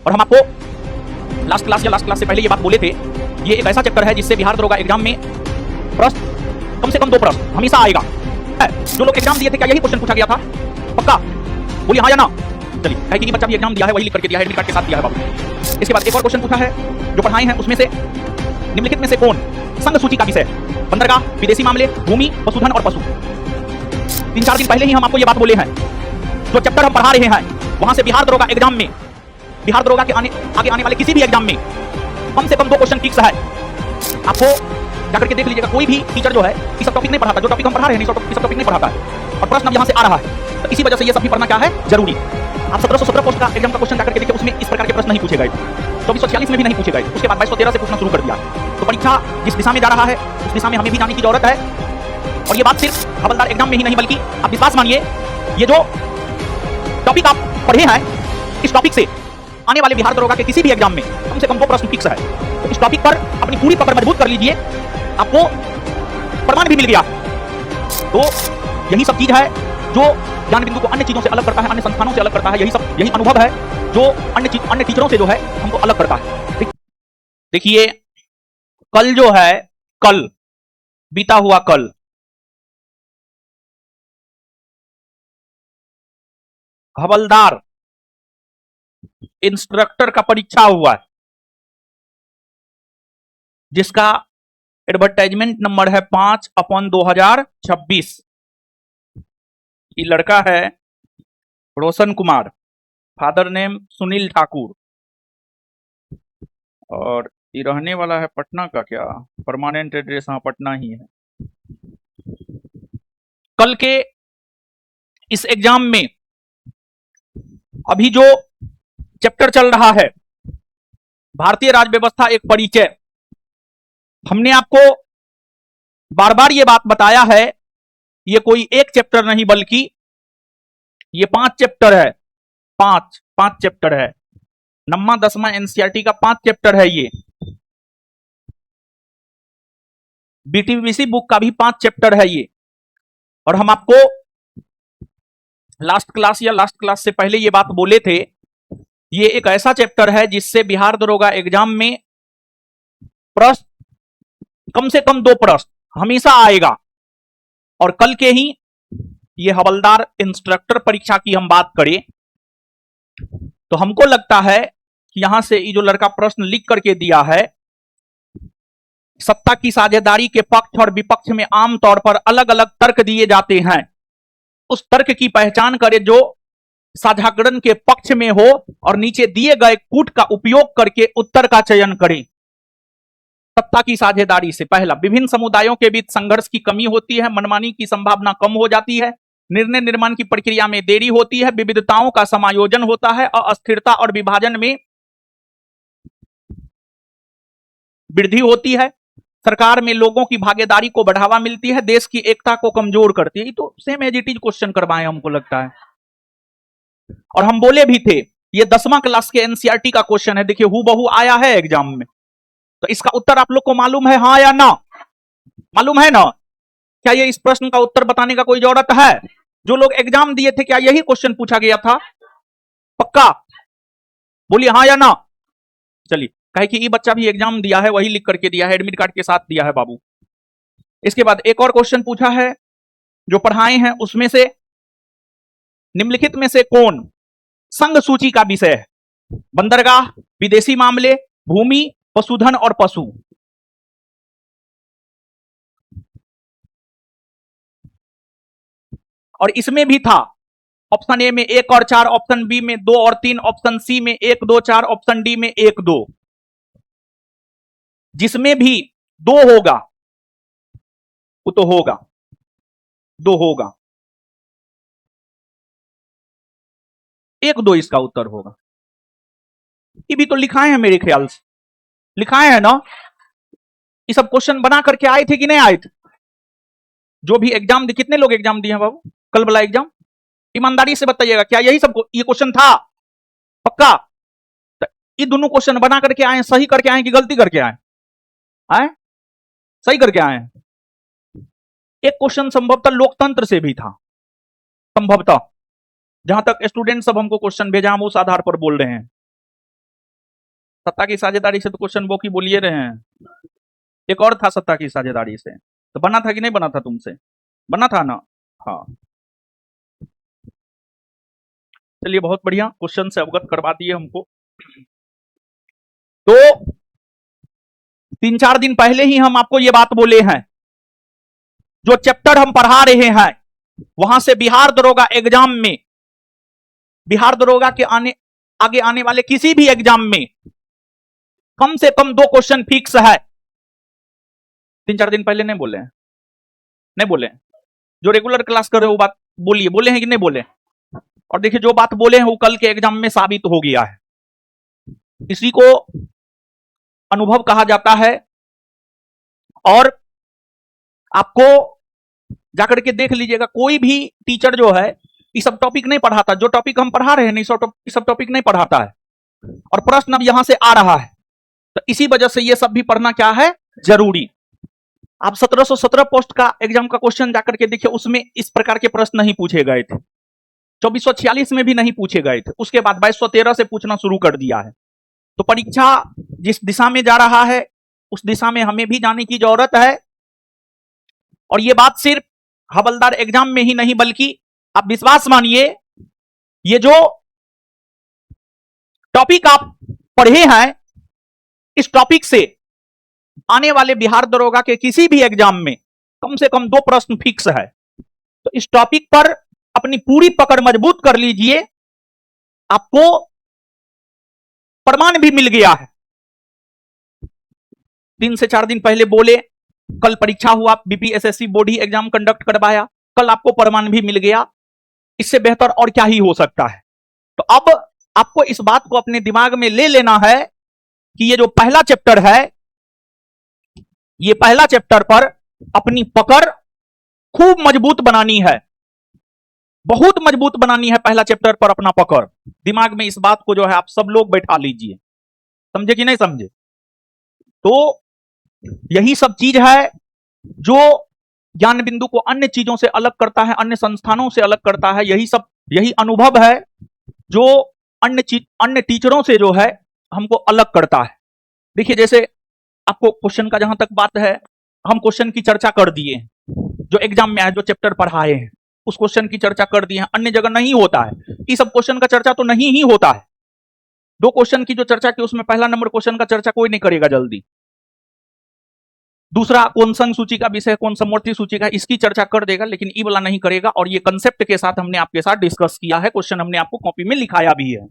और हम आपको लास्ट क्लास से पहले ये बात बोले थे, ये एक ऐसा चैप्टर है जिससे बिहार दरोगा एग्जाम में प्रश्न कम से कम 2 प्रश्न हमेशा आएगा। जो लोग एग्जाम दिए थे क्या यही क्वेश्चन पूछा गया था? पक्का बोलिए हाँ या ना। चलिए, कहे कि बच्चा भी एग्जाम दिया है वही लिख करके दिया है, एडमिट कार्ड के साथ दिया है बाबू। इसके बाद एक और क्वेश्चन पूछा है, जो पढ़ाए हैं उसमें से निम्नलिखित में से कौन संघ सूची का विषय? बंदरगाह, विदेशी मामले, भूमि, पशुधन और पशु। 3-4 दिन पहले ही हम आपको ये बात बोले हैं, जो चैप्टर हम पढ़ा रहे हैं वहां से बिहार दरोगा एग्जाम में, बिहार दरोगा के आगे आने वाले किसी भी एग्जाम में कम से कम 2 क्वेश्चन फिक्स है। आपको जाकर के देख लीजिएगा, कोई भी टीचर जो है ये सब टॉपिक नहीं पढ़ाता, जो टॉपिक हम पढ़ा रहे हैं ये सब टॉपिक नहीं पढ़ाता है, और प्रश्न अब यहाँ से आ रहा है, तो इसी वजह से ये सब भी पढ़ना क्या है जरूरी। आप 1717 पोस्ट का एग्जाम का क्वेश्चन जाकर के देखिए, उसमें इस प्रकार के प्रश्न नहीं पूछे गए, 2446 में भी नहीं पूछे गए, उसके बाद 2213 से पूछना शुरू कर दिया। तो परीक्षा जिस दिशा में जा रहा है उस दिशा में हमें भी जाने की जरूरत है। और ये बात सिर्फ हवलदार एग्जाम में ही नहीं, बल्कि आप विश्वास मानिए, ये जो टॉपिक आप पढ़े हैं इस टॉपिक से आने वाले बिहार दरोगा के किसी भी एग्जाम में कम से कम 2 प्रश्न फिक्स है। तो इस टॉपिक पर अपनी पूरी पकड़ मजबूत कर लीजिए, आपको प्रमाण भी मिल गया। तो यही सब चीज है जो ज्ञान बिंदु को अन्य चीजों से अलग करता है, अन्य संस्थानों से अलग करता है। यही अनुभव है जो अन्य टीचरों से जो है हमको अलग करता है। देखिए, कल जो है, कल बीता हुआ कल हवलदार इंस्ट्रक्टर का परीक्षा हुआ है, जिसका एडवर्टाइजमेंट नंबर है 5/2026। ये लड़का है रोशन कुमार, फादर नेम सुनील ठाकुर, और ये रहने वाला है पटना का, क्या परमानेंट एड्रेस? हाँ, पटना ही है। कल के इस एग्जाम में अभी जो चैप्टर चल रहा है भारतीय राज्य व्यवस्था एक परिचय, हमने आपको बार बार ये बात बताया है, ये कोई एक चैप्टर नहीं बल्कि ये 5 चैप्टर है। 5 चैप्टर है, 9वां 10वां एनसीईआरटी का 5 चैप्टर है। ये बीटीबीसी बुक का भी 5 चैप्टर है ये। और हम आपको लास्ट क्लास से पहले ये बात बोले थे, ये एक ऐसा चैप्टर है जिससे बिहार दरोगा एग्जाम में प्रश्न कम से कम 2 प्रश्न हमेशा आएगा। और कल के ही ये हवलदार इंस्ट्रक्टर परीक्षा की हम बात करें तो हमको लगता है कि यहां से ये जो लड़का प्रश्न लिख करके दिया है, सत्ता की साझेदारी के पक्ष और विपक्ष में आमतौर पर अलग अलग तर्क दिए जाते हैं, उस तर्क की पहचान करें जो साझाकरण के पक्ष में हो और नीचे दिए गए कूट का उपयोग करके उत्तर का चयन करें। सत्ता की साझेदारी से पहला, विभिन्न समुदायों के बीच संघर्ष की कमी होती है, मनमानी की संभावना कम हो जाती है, निर्णय निर्माण की प्रक्रिया में देरी होती है, विविधताओं का समायोजन होता है, अस्थिरता और विभाजन में वृद्धि होती है, सरकार में लोगों की भागीदारी को बढ़ावा मिलती है, देश की एकता को कमजोर करती है। ये तो same as it is question करवाए हमको लगता है। और हम बोले भी थे ये 10वां क्लास के एनसीईआरटी का क्वेश्चन है, देखिए हूबहू आया है एग्जाम में। तो इसका उत्तर आप लोग को मालूम है, हाँ या ना? मालूम है ना? क्या ये इस प्रश्न का उत्तर बताने का कोई जरूरत है? जो लोग एग्जाम दिए थे क्या यही क्वेश्चन पूछा गया था? पक्का बोलिए हाँ या ना। चलिए, कहे कि ये बच्चा भी एग्जाम दिया है वही लिख करके दिया है, एडमिट कार्ड के साथ दिया है बाबू। इसके बाद एक और क्वेश्चन पूछा है, जो पढ़ाए हैं उसमें से निम्नलिखित में से कौन संघ सूची का विषय है? बंदरगाह, विदेशी मामले, भूमि, पशुधन और पशु। और इसमें भी था ऑप्शन ए में 1 और 4, ऑप्शन बी में 2 और 3, ऑप्शन सी में 1 2 4, ऑप्शन डी में 1 2। जिसमें भी 2 होगा वो तो होगा, 2 होगा, 1 2 इसका उत्तर होगा। ये भी तो लिखाए हैं मेरे ख्याल से, लिखाए हैं ना? ये सब क्वेश्चन बना करके आए थे कि नहीं आए थे? जो भी एग्जाम दिए, कितने लोग एग्जाम दिए हैं बाबू कल वाला एग्जाम? ईमानदारी से बताइएगा, क्या यही सब ये क्वेश्चन था? पक्का? तो ये दोनों क्वेश्चन बना करके आए, सही करके आए कि गलती करके आए? आए सही करके आए। एक क्वेश्चन संभवतः लोकतंत्र से भी था, संभवतः, जहां तक स्टूडेंट सब हमको क्वेश्चन भेजा हम उस आधार पर बोल रहे हैं। सत्ता की साझेदारी से तो क्वेश्चन वो की बोलिए रहे हैं। एक और था सत्ता की साझेदारी से, तो बना था कि नहीं बना था तुमसे? बना था ना? हाँ, चलिए बहुत बढ़िया, क्वेश्चन से अवगत करवा दिए हमको। तो 3-4 दिन पहले ही हम आपको ये बात बोले हैं, जो चैप्टर हम पढ़ा रहे हैं वहां से बिहार दरोगा एग्जाम में, बिहार दरोगा के आगे आने वाले किसी भी एग्जाम में कम से कम 2 क्वेश्चन फिक्स है। 3-4 दिन पहले नहीं बोले? नहीं बोले? जो रेगुलर क्लास कर रहे हो वो बात बोलिए, बोले हैं कि नहीं बोले? और देखिए जो बात बोले हैं वो कल के एग्जाम में साबित हो गया है। इसी को अनुभव कहा जाता है। और आपको जाकर के देख लीजिएगा, कोई भी टीचर जो है ये सब टॉपिक नहीं पढ़ाता, जो टॉपिक हम पढ़ा रहे हैं ये सब टॉपिक नहीं पढ़ाता है। और प्रश्न अब यहां से आ रहा है, तो इसी वजह से ये सब भी पढ़ना क्या है, जरूरी। आप 1717 पोस्ट का एग्जाम का क्वेश्चन जाकर के देखिए, उसमें इस प्रकार के प्रश्न नहीं पूछे गए थे। 2446 में भी नहीं पूछे गए थे। उसके बाद 2213 से पूछना शुरू कर दिया है। तो परीक्षा जिस दिशा में जा रहा है उस दिशा में हमें भी जाने की जरूरत है। और ये बात सिर्फ हवलदार एग्जाम में ही नहीं, बल्कि आप विश्वास मानिए, ये जो टॉपिक आप पढ़े हैं इस टॉपिक से आने वाले बिहार दरोगा के किसी भी एग्जाम में कम से कम 2 प्रश्न फिक्स है। तो इस टॉपिक पर अपनी पूरी पकड़ मजबूत कर लीजिए, आपको प्रमाण भी मिल गया है। 3 से 4 दिन पहले बोले, कल परीक्षा हुआ, बीपीएसएससी बोर्ड ही एग्जाम कंडक्ट करवाया, कल आपको प्रमाण भी मिल गया। इससे बेहतर और क्या ही हो सकता है। तो अब आपको इस बात को अपने दिमाग में ले लेना है कि ये जो पहला चैप्टर है, ये पहला चैप्टर पर अपनी पकड़ खूब मजबूत बनानी है, बहुत मजबूत बनानी है। पहला चैप्टर पर अपना पकड़, दिमाग में इस बात को जो है आप सब लोग बैठा लीजिए। समझे कि नहीं समझे? तो यही सब चीज है जो ज्ञान बिंदु को अन्य चीजों से अलग करता है, अन्य संस्थानों से अलग करता है। यही अनुभव है जो अन्य टीचरों से जो है हमको अलग करता है। देखिए, जैसे आपको क्वेश्चन का जहां तक बात है, हम क्वेश्चन की चर्चा कर दिए, जो एग्जाम में है, जो चैप्टर पढ़ाए हैं उस क्वेश्चन की चर्चा कर दिए हैं। अन्य जगह नहीं होता है, ये सब क्वेश्चन का चर्चा तो नहीं ही होता है। 2 क्वेश्चन की जो चर्चा की उसमें पहला नंबर क्वेश्चन का चर्चा कोई नहीं करेगा जल्दी। दूसरा कौन संघ सूची का विषय, कौन समवर्ती सूची का, इसकी चर्चा कर देगा, लेकिन ई वाला नहीं करेगा। और ये कंसेप्ट के साथ हमने आपके साथ डिस्कस किया है, क्वेश्चन हमने आपको कॉपी में लिखाया भी है।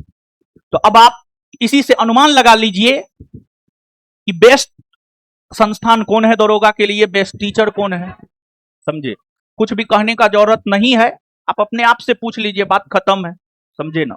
तो अब आप इसी से अनुमान लगा लीजिए कि बेस्ट संस्थान कौन है दरोगा के लिए, बेस्ट टीचर कौन है। समझे? कुछ भी कहने का जरूरत नहीं है, आप अपने आप से पूछ लीजिए, बात खत्म है। समझे ना?